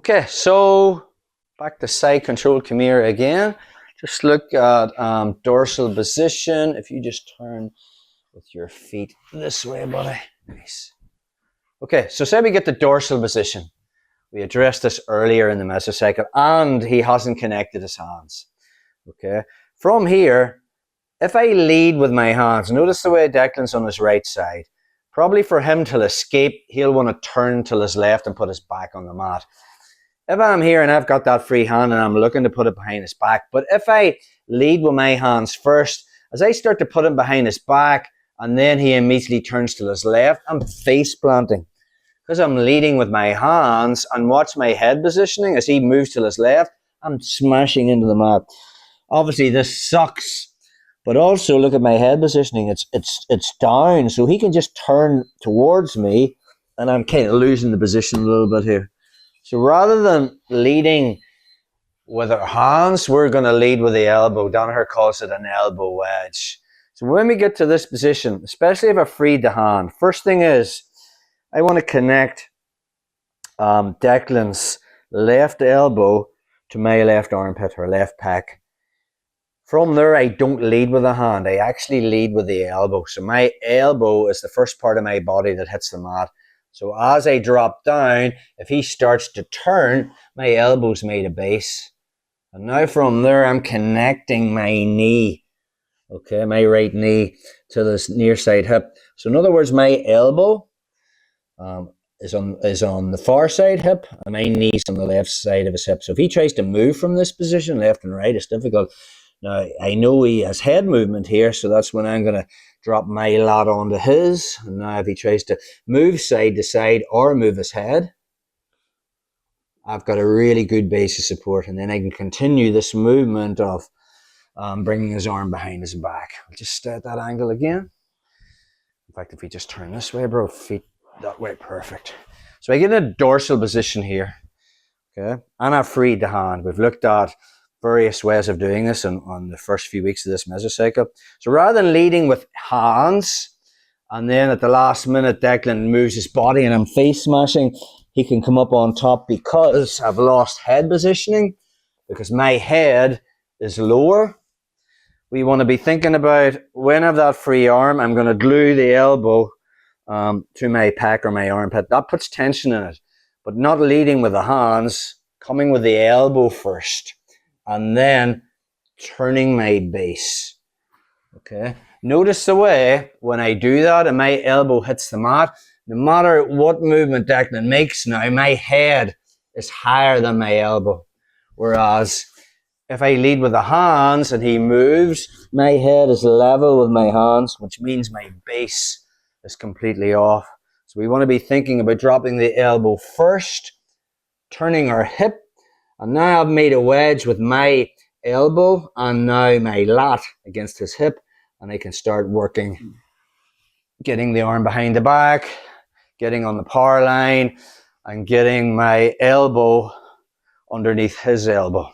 Okay, so back to side control Kimura again. Just look at dorsal position. If you just turn with your feet this way, buddy. Nice. Okay, so say we get the dorsal position. We addressed this earlier in the mesocycle, and he hasn't connected his hands. Okay, from here, if I lead with my hands, notice the way Declan's on his right side. Probably for him to escape, he'll want to turn to his left and put his back on the mat. If I'm here and I've got that free hand and I'm looking to put it behind his back, but if I lead with my hands first, as I start to put him behind his back and then he immediately turns to his left, I'm face planting. Because I'm leading with my hands, and watch my head positioning as he moves to his left, I'm smashing into the mat. Obviously this sucks, but also look at my head positioning. It's down, so he can just turn towards me and I'm kind of losing the position a little bit here. So rather than leading with our hands, we're going to lead with the elbow. Danaher calls it an elbow wedge. So when we get to this position, especially if I freed the hand, first thing is I want to connect Declan's left elbow to my left armpit or left pec. From there, I don't lead with the hand. I actually lead with the elbow. So my elbow is the first part of my body that hits the mat. So as I drop down, if he starts to turn, my elbow's made a base. And now from there, I'm connecting my knee, okay, my right knee to this near side hip. So in other words, my elbow is on the far side hip, and my knee's on the left side of his hip. So if he tries to move from this position, left and right, it's difficult. Now, I know he has head movement here, so that's when I'm going to drop my lat onto his. And now if he tries to move side to side or move his head, I've got a really good base of support. And then I can continue this movement of bringing his arm behind his back. I'll just stay at that angle again. In fact, if we just turn this way, bro, feet that way, perfect. So I get in a dorsal position here, okay? And I've freed the hand. We've looked at various ways of doing this on the first few weeks of this mesocycle. So rather than leading with hands, and then at the last minute Declan moves his body and I'm face smashing, he can come up on top because I've lost head positioning, because my head is lower. We want to be thinking about, when I have that free arm, I'm going to glue the elbow to my pec or my armpit. That puts tension in it, but not leading with the hands, coming with the elbow first, and then turning my base. Okay. Notice the way when I do that and my elbow hits the mat, no matter what movement Declan makes now, my head is higher than my elbow. Whereas if I lead with the hands and he moves, my head is level with my hands, which means my base is completely off. So we want to be thinking about dropping the elbow first, turning our hip, and now I've made a wedge with my elbow and now my lat against his hip, and I can start working, getting the arm behind the back, getting on the power line, and getting my elbow underneath his elbow.